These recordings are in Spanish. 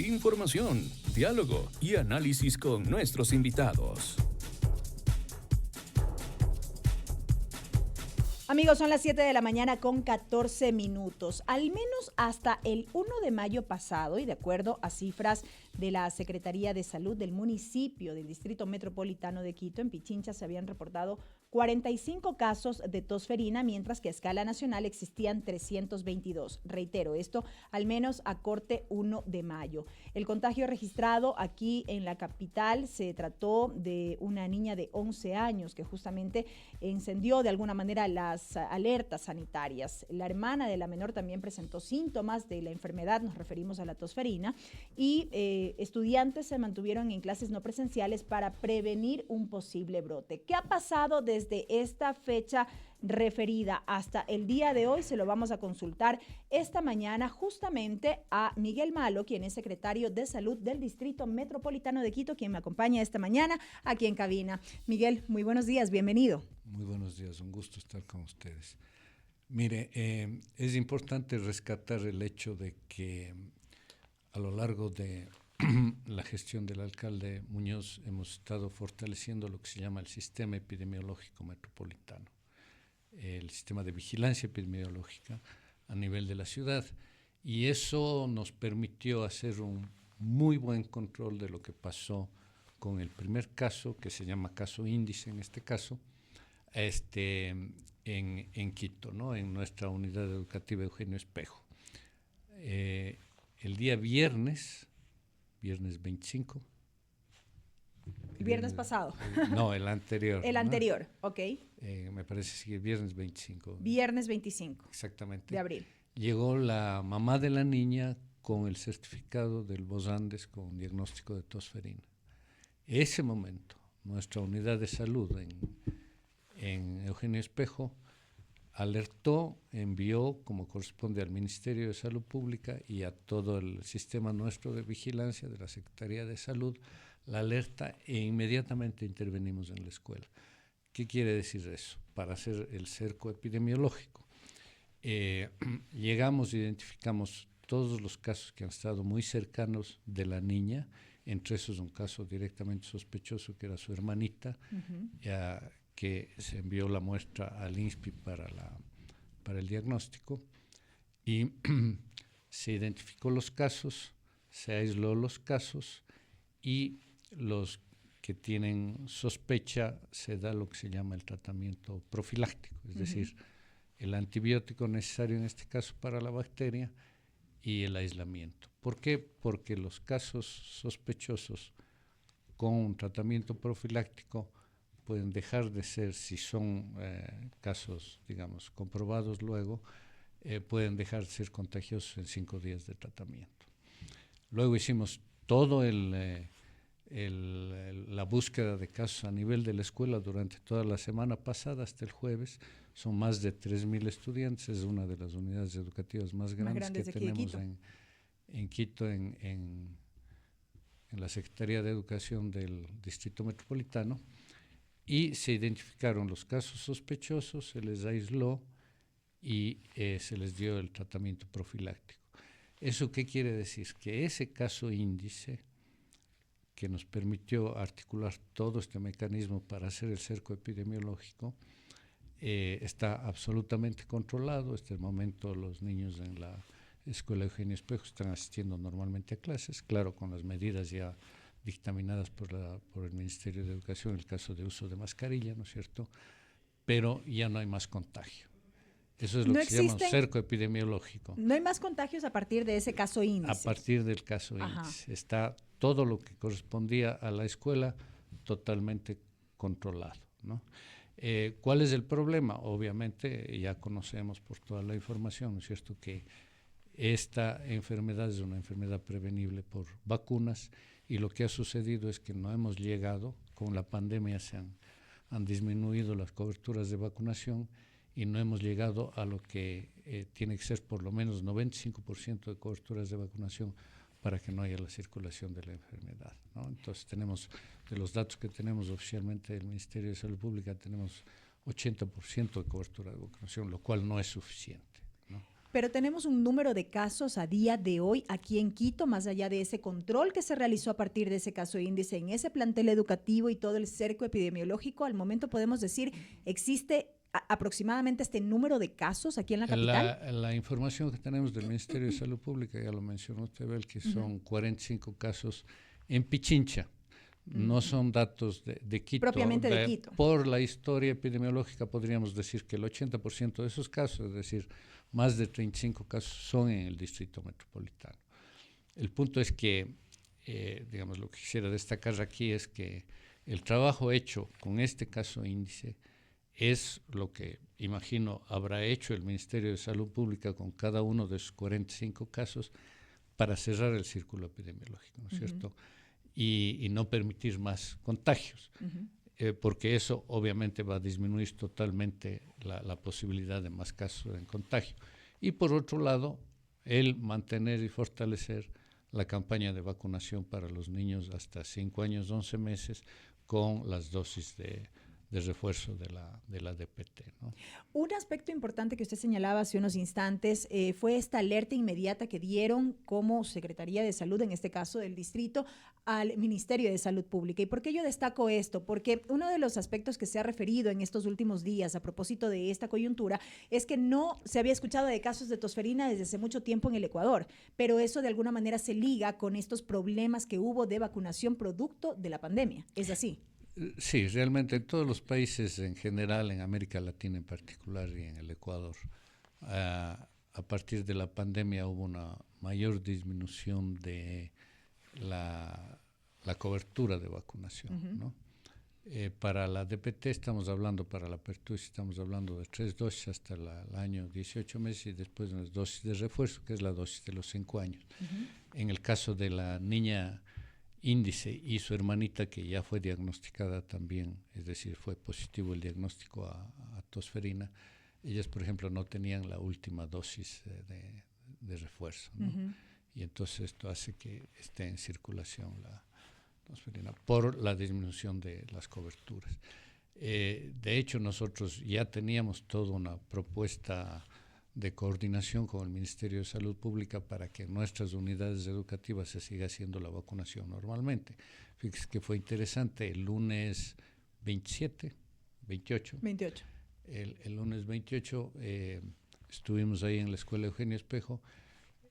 información, diálogo y análisis con nuestros invitados. Amigos, son las 7 de la mañana con 14 minutos. Al menos hasta el 1 de mayo pasado, y de acuerdo a cifras de la Secretaría de Salud del municipio del Distrito Metropolitano de Quito, en Pichincha se habían reportado 45 casos de tosferina, mientras que a escala nacional existían 322. Reitero, esto al menos a corte 1 de mayo. El contagio registrado aquí en la capital se trató de una niña de 11 años que justamente encendió de alguna manera las alertas sanitarias. La hermana de la menor también presentó síntomas de la enfermedad, nos referimos a la tosferina, y estudiantes se mantuvieron en clases no presenciales para prevenir un posible brote. ¿Qué ha pasado desde esta fecha referida hasta el día de hoy? Se lo vamos a consultar esta mañana justamente a Miguel Malo, quien es secretario de Salud del Distrito Metropolitano de Quito, quien me acompaña esta mañana aquí en cabina. Miguel, muy buenos días, bienvenido. Muy buenos días, un gusto estar con ustedes. Mire, es importante rescatar el hecho de que a lo largo de la gestión del alcalde Muñoz hemos estado fortaleciendo lo que se llama el sistema epidemiológico metropolitano, el sistema de vigilancia epidemiológica a nivel de la ciudad, y eso nos permitió hacer un muy buen control de lo que pasó con el primer caso, que se llama caso índice en este caso, en Quito, ¿no? En nuestra unidad educativa Eugenio Espejo. El día viernes 25. El viernes pasado. No, el anterior. El anterior, ¿no? Ok. Me parece que el viernes 25. Viernes 25. Exactamente. De abril. Llegó la mamá de la niña con el certificado del Vosandes con diagnóstico de tosferina. Ese momento, nuestra unidad de salud en Eugenio Espejo alertó, envió, como corresponde al Ministerio de Salud Pública y a todo el sistema nuestro de vigilancia de la Secretaría de Salud, la alerta, e inmediatamente intervenimos en la escuela. ¿Qué quiere decir eso? Para hacer el cerco epidemiológico. Llegamos, identificamos todos los casos que han estado muy cercanos de la niña, entre esos un caso directamente sospechoso que era su hermanita, que se envió la muestra al INSPI para el diagnóstico, y se identificó los casos, se aisló los casos, y los que tienen sospecha se da lo que se llama el tratamiento profiláctico, es decir, el antibiótico necesario en este caso para la bacteria y el aislamiento. ¿Por qué? Porque los casos sospechosos con un tratamiento profiláctico pueden dejar de ser, si son casos, digamos, comprobados luego, pueden dejar de ser contagiosos en 5 días de tratamiento. Luego hicimos todo la búsqueda de casos a nivel de la escuela durante toda la semana pasada hasta el jueves. Son más de 3,000 estudiantes, es una de las unidades educativas más grandes que tenemos en Quito, en la Secretaría de Educación del Distrito Metropolitano. Y se identificaron los casos sospechosos, se les aisló y se les dio el tratamiento profiláctico. ¿Eso qué quiere decir? Que ese caso índice, que nos permitió articular todo este mecanismo para hacer el cerco epidemiológico, está absolutamente controlado. Hasta el momento los niños en la Escuela Eugenio Espejo están asistiendo normalmente a clases, claro, con las medidas ya dictaminadas por el Ministerio de Educación, el caso de uso de mascarilla, ¿no es cierto? Pero ya no hay más contagio. Eso es lo que se llama un cerco epidemiológico. No hay más contagios a partir de ese caso índice. A partir del caso índice. Está todo lo que correspondía a la escuela totalmente controlado, ¿no? ¿Cuál es el problema? Obviamente ya conocemos por toda la información, ¿no es cierto?, que esta enfermedad es una enfermedad prevenible por vacunas, y lo que ha sucedido es que no hemos llegado, con la pandemia han disminuido las coberturas de vacunación y no hemos llegado a lo que tiene que ser por lo menos 95% de coberturas de vacunación para que no haya la circulación de la enfermedad, ¿no? Entonces de los datos que tenemos oficialmente del Ministerio de Salud Pública, tenemos 80% de cobertura de vacunación, lo cual no es suficiente, ¿no? Pero tenemos un número de casos a día de hoy aquí en Quito, más allá de ese control que se realizó a partir de ese caso índice en ese plantel educativo y todo el cerco epidemiológico. Al momento podemos decir, existe aproximadamente este número de casos aquí en la capital. La información que tenemos del Ministerio de Salud Pública, ya lo mencionó usted, Bel, que son 45 casos en Pichincha. No son datos de Quito. Propiamente de Quito. Por la historia epidemiológica podríamos decir que el 80% de esos casos, es decir, más de 35 casos, son en el Distrito Metropolitano. El punto es que, digamos, lo que quisiera destacar aquí es que el trabajo hecho con este caso índice es lo que, imagino, habrá hecho el Ministerio de Salud Pública con cada uno de sus 45 casos para cerrar el círculo epidemiológico, ¿no es cierto? Y no permitir más contagios, porque eso obviamente va a disminuir totalmente la posibilidad de más casos de contagio. Y por otro lado, el mantener y fortalecer la campaña de vacunación para los niños hasta 5 años, 11 meses, con las dosis de refuerzo de la DPT, ¿no? Un aspecto importante que usted señalaba hace unos instantes fue esta alerta inmediata que dieron como Secretaría de Salud, en este caso del distrito, al Ministerio de Salud Pública. ¿Y por qué yo destaco esto? Porque uno de los aspectos que se ha referido en estos últimos días a propósito de esta coyuntura es que no se había escuchado de casos de tosferina desde hace mucho tiempo en el Ecuador, pero eso de alguna manera se liga con estos problemas que hubo de vacunación producto de la pandemia. ¿Es así? Sí, realmente en todos los países en general, en América Latina en particular y en el Ecuador, a partir de la pandemia hubo una mayor disminución de la cobertura de vacunación, ¿no? Para la DPT estamos hablando, para la pertussis estamos hablando de 3 dosis hasta el año 18 meses y después una dosis de refuerzo, que es la dosis de los 5 años. En el caso de la niña índice y su hermanita, que ya fue diagnosticada también, es decir, fue positivo el diagnóstico a tosferina, ellas, por ejemplo, no tenían la última dosis de refuerzo, ¿no? Y entonces esto hace que esté en circulación la tosferina por la disminución de las coberturas. De hecho, nosotros ya teníamos toda una propuesta de coordinación con el Ministerio de Salud Pública para que en nuestras unidades educativas se siga haciendo la vacunación normalmente. Fíjese que fue interesante, el lunes 28. El lunes 28 estuvimos ahí en la Escuela Eugenio Espejo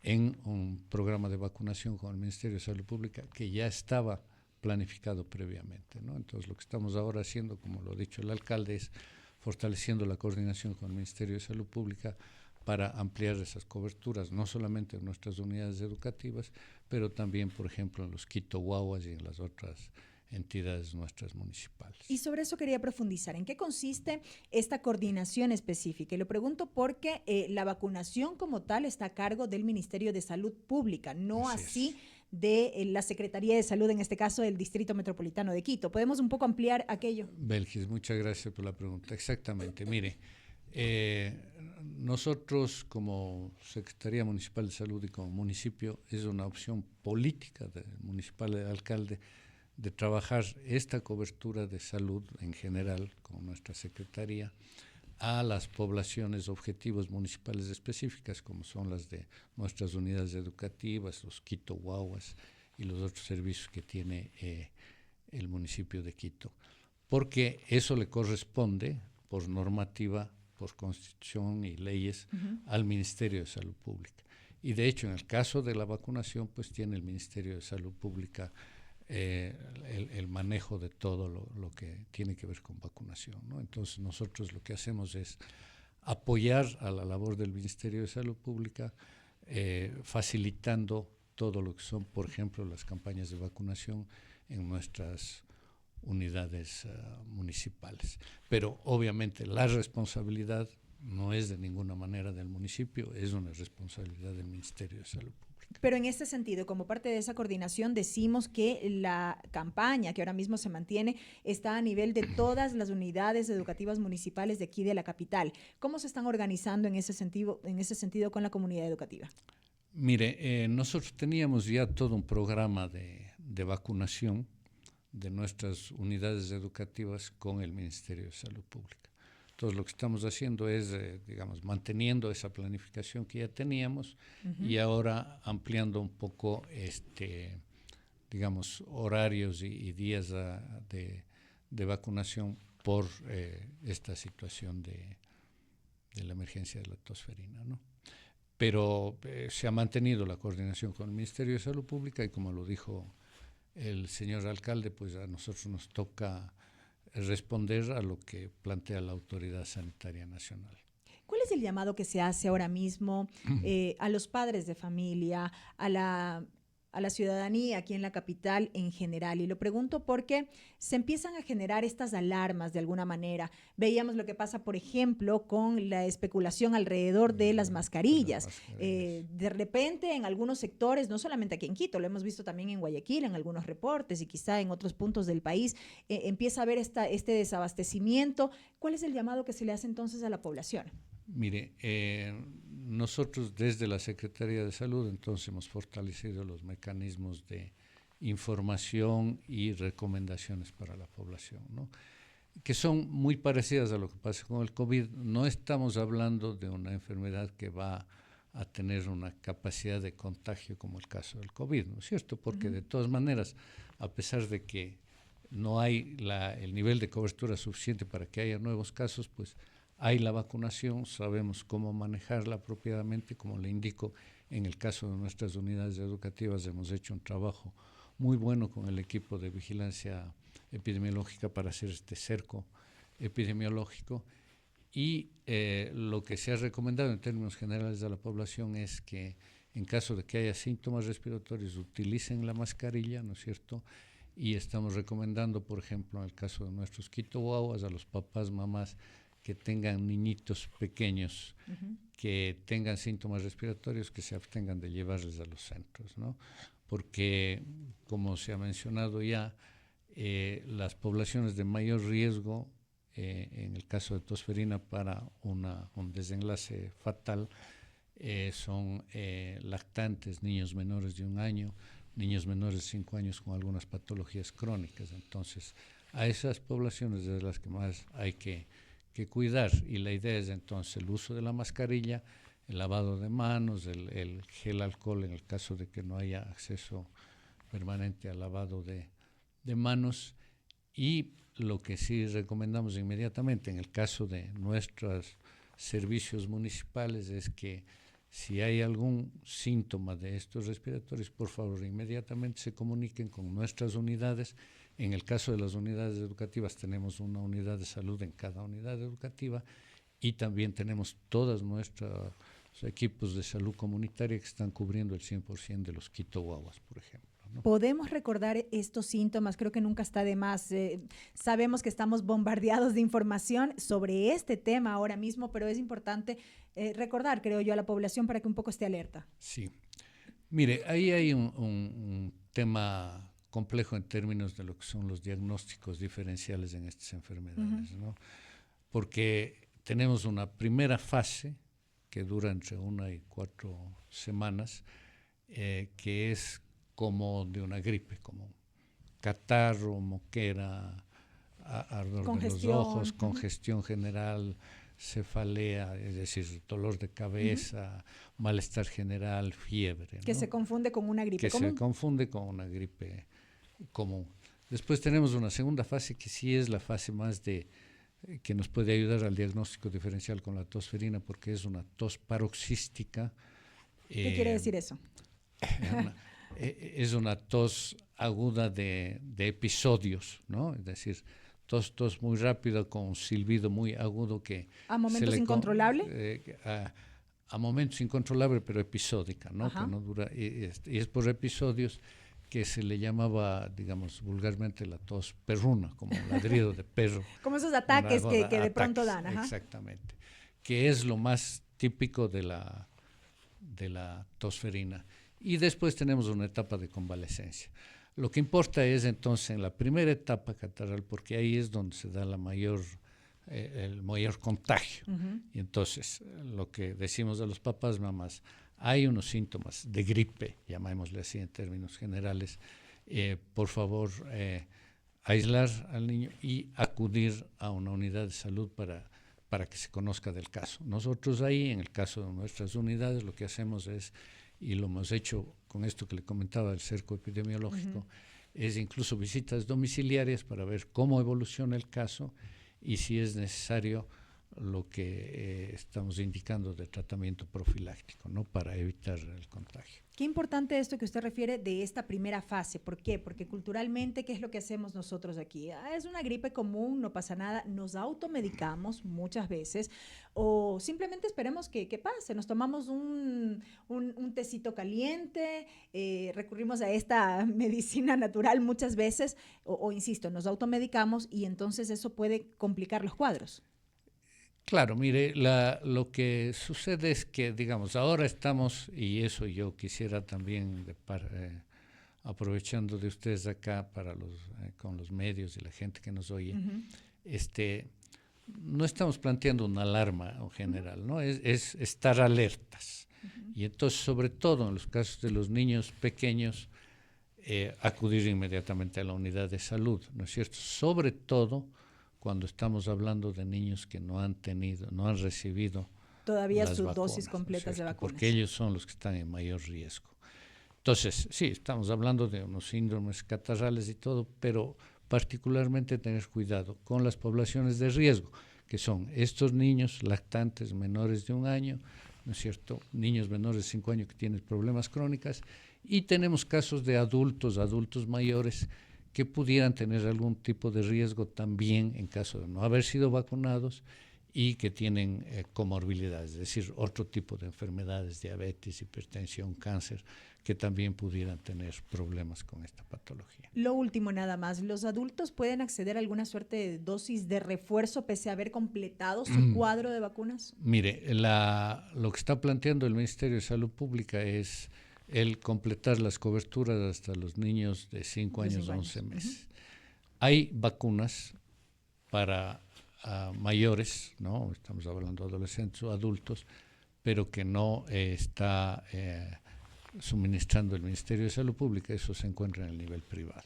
en un programa de vacunación con el Ministerio de Salud Pública que ya estaba planificado previamente, ¿no? Entonces, lo que estamos ahora haciendo, como lo ha dicho el alcalde, es fortaleciendo la coordinación con el Ministerio de Salud Pública para ampliar esas coberturas, no solamente en nuestras unidades educativas, pero también, por ejemplo, en los Quito Guaguas y en las otras entidades nuestras municipales. Y sobre eso quería profundizar. ¿En qué consiste esta coordinación específica? Y lo pregunto porque la vacunación como tal está a cargo del Ministerio de Salud Pública, no así de la Secretaría de Salud, en este caso del Distrito Metropolitano de Quito. ¿Podemos un poco ampliar aquello? Belkis, muchas gracias por la pregunta. Exactamente, mire, nosotros como Secretaría Municipal de Salud y como municipio es una opción política del municipal del alcalde de trabajar esta cobertura de salud en general con nuestra secretaría a las poblaciones objetivos municipales específicas como son las de nuestras unidades educativas, los Quito Guaguas y los otros servicios que tiene el municipio de Quito, porque eso le corresponde por normativa, por constitución y leyes al Ministerio de Salud Pública. Y de hecho, en el caso de la vacunación, pues tiene el Ministerio de Salud Pública el manejo de todo lo que tiene que ver con vacunación, ¿no? Entonces, nosotros lo que hacemos es apoyar a la labor del Ministerio de Salud Pública, facilitando todo lo que son, por ejemplo, las campañas de vacunación en nuestras unidades municipales. Pero obviamente la responsabilidad no es de ninguna manera del municipio, es una responsabilidad del Ministerio de Salud Pública. Pero en este sentido, como parte de esa coordinación, decimos que la campaña que ahora mismo se mantiene está a nivel de todas las unidades educativas municipales de aquí de la capital. ¿Cómo se están organizando en ese sentido con la comunidad educativa? Mire, nosotros teníamos ya todo un programa de vacunación de nuestras unidades educativas con el Ministerio de Salud Pública. Entonces, lo que estamos haciendo es, digamos, manteniendo esa planificación que ya teníamos y ahora ampliando un poco, digamos, horarios y días de vacunación por esta situación de la emergencia de la tosferina, ¿no? Pero se ha mantenido la coordinación con el Ministerio de Salud Pública y, como lo dijo el señor alcalde, pues a nosotros nos toca responder a lo que plantea la Autoridad Sanitaria Nacional. ¿Cuál es el llamado que se hace ahora mismo a los padres de familia, a la ciudadanía aquí en la capital en general? Y lo pregunto porque se empiezan a generar estas alarmas de alguna manera. Veíamos lo que pasa, por ejemplo, con la especulación alrededor de las mascarillas. De repente, en algunos sectores, no solamente aquí en Quito, lo hemos visto también en Guayaquil, en algunos reportes y quizá en otros puntos del país, empieza a haber este desabastecimiento. ¿Cuál es el llamado que se le hace entonces a la población? Mire, nosotros desde la Secretaría de Salud entonces hemos fortalecido los mecanismos de información y recomendaciones para la población, ¿no? Que son muy parecidas a lo que pasa con el COVID. No estamos hablando de una enfermedad que va a tener una capacidad de contagio como el caso del COVID, ¿no es cierto? Porque de todas maneras, a pesar de que no hay el nivel de cobertura suficiente para que haya nuevos casos, pues hay la vacunación, sabemos cómo manejarla apropiadamente. Como le indico, en el caso de nuestras unidades educativas hemos hecho un trabajo muy bueno con el equipo de vigilancia epidemiológica para hacer este cerco epidemiológico, y lo que se ha recomendado en términos generales a la población es que en caso de que haya síntomas respiratorios utilicen la mascarilla, ¿no es cierto? Y estamos recomendando, por ejemplo, en el caso de nuestros Quito Guaguas, a los papás, mamás que tengan niñitos pequeños, que tengan síntomas respiratorios, que se abstengan de llevarles a los centros, ¿no? Porque, como se ha mencionado ya, las poblaciones de mayor riesgo, en el caso de tosferina para un desenlace fatal, son lactantes, niños menores de 1 año, niños menores de 5 años con algunas patologías crónicas. Entonces, a esas poblaciones es de las que más hay que cuidar, y la idea es entonces el uso de la mascarilla, el lavado de manos, el gel alcohol en el caso de que no haya acceso permanente al lavado de manos, y lo que sí recomendamos inmediatamente en el caso de nuestros servicios municipales es que si hay algún síntoma de estos respiratorios, por favor inmediatamente se comuniquen con nuestras unidades. En el caso de las unidades educativas tenemos una unidad de salud en cada unidad educativa, y también tenemos todos nuestros equipos de salud comunitaria que están cubriendo el 100% de los Quito Guaguas, por ejemplo, ¿no? ¿Podemos recordar estos síntomas? Creo que nunca está de más. Sabemos que estamos bombardeados de información sobre este tema ahora mismo, pero es importante recordar, creo yo, a la población para que un poco esté alerta. Sí. Mire, ahí hay un tema complejo en términos de lo que son los diagnósticos diferenciales en estas enfermedades, ¿no? Porque tenemos una primera fase que dura entre 1 y 4 semanas, que es como de una gripe, como catarro, moquera, ardor de los ojos, congestión general, cefalea, es decir, dolor de cabeza, malestar general, fiebre, que ¿no? Se confunde con una gripe común. Se confunde con una gripe común. Después tenemos una segunda fase que sí es la fase más que nos puede ayudar al diagnóstico diferencial con la tosferina, porque es una tos paroxística. ¿Qué quiere decir eso? Es una tos aguda de episodios, ¿no? Es decir, tos muy rápida con un silbido muy agudo que... ¿A momentos incontrolables? A momentos incontrolables, pero episódica, ¿no? Que no dura, y es por episodios que se le llamaba, digamos, vulgarmente la tos perruna, como un ladrido de perro. Como esos ataques que de pronto dan. Exactamente. Que es lo más típico de la tosferina. Y después tenemos una etapa de convalecencia. Lo que importa es entonces en la primera etapa catarral, porque ahí es donde se da el mayor contagio. Y entonces lo que decimos a los papás, mamás, hay unos síntomas de gripe, llamémosle así en términos generales, por favor aislar al niño y acudir a una unidad de salud para para que se conozca del caso. Nosotros ahí, en el caso de nuestras unidades, lo que hacemos es, y lo hemos hecho con esto que le comentaba del cerco epidemiológico, es incluso visitas domiciliarias para ver cómo evoluciona el caso y si es necesario lo que estamos indicando de tratamiento profiláctico, ¿no? Para evitar el contagio. Qué importante esto que usted refiere de esta primera fase. ¿Por qué? Porque culturalmente, ¿qué es lo que hacemos nosotros aquí? Es una gripe común, no pasa nada, nos automedicamos muchas veces o simplemente esperemos que pase. Nos tomamos un tecito caliente, recurrimos a esta medicina natural muchas veces o insisto, nos automedicamos y entonces eso puede complicar los cuadros. Claro, mire, lo que sucede es que, digamos, ahora estamos, y eso yo quisiera también, aprovechando de ustedes acá con los medios y la gente que nos oye, no estamos planteando una alarma en general, ¿no? Es estar alertas. Y entonces, sobre todo en los casos de los niños pequeños, acudir inmediatamente a la unidad de salud, ¿no es cierto? Sobre todo cuando estamos hablando de niños que no han recibido todavía las sus vacunas, dosis completas de vacunas. Porque ellos son los que están en mayor riesgo. Entonces, sí, estamos hablando de unos síndromes catarrales y todo, pero particularmente tener cuidado con las poblaciones de riesgo, que son estos niños lactantes menores de 1 año, ¿no es cierto? Niños menores de 5 años que tienen problemas crónicos, y tenemos casos de adultos mayores que pudieran tener algún tipo de riesgo también en caso de no haber sido vacunados y que tienen comorbilidades, es decir, otro tipo de enfermedades, diabetes, hipertensión, cáncer, que también pudieran tener problemas con esta patología. Lo último nada más, ¿los adultos pueden acceder a alguna suerte de dosis de refuerzo pese a haber completado su cuadro de vacunas? Mire, lo que está planteando el Ministerio de Salud Pública es el completar las coberturas hasta los niños de 5 años a 11 meses. Hay vacunas para mayores, ¿no? Estamos hablando de adolescentes o adultos, pero que no está suministrando el Ministerio de Salud Pública, eso se encuentra en el nivel privado.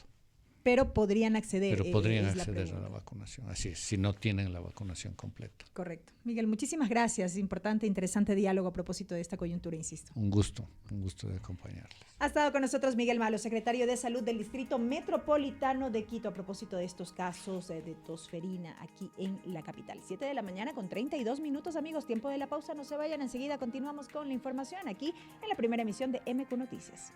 Pero podrían acceder. Pero podrían acceder a la vacunación, así es, si no tienen la vacunación completa. Correcto. Miguel, muchísimas gracias. Importante, interesante diálogo a propósito de esta coyuntura, insisto. Un gusto de acompañarles. Ha estado con nosotros Miguel Malo, secretario de Salud del Distrito Metropolitano de Quito, a propósito de estos casos de tosferina aquí en la capital. 7:32 a.m, amigos. Tiempo de la pausa, no se vayan. Enseguida continuamos con la información aquí en la primera emisión de MQ Noticias.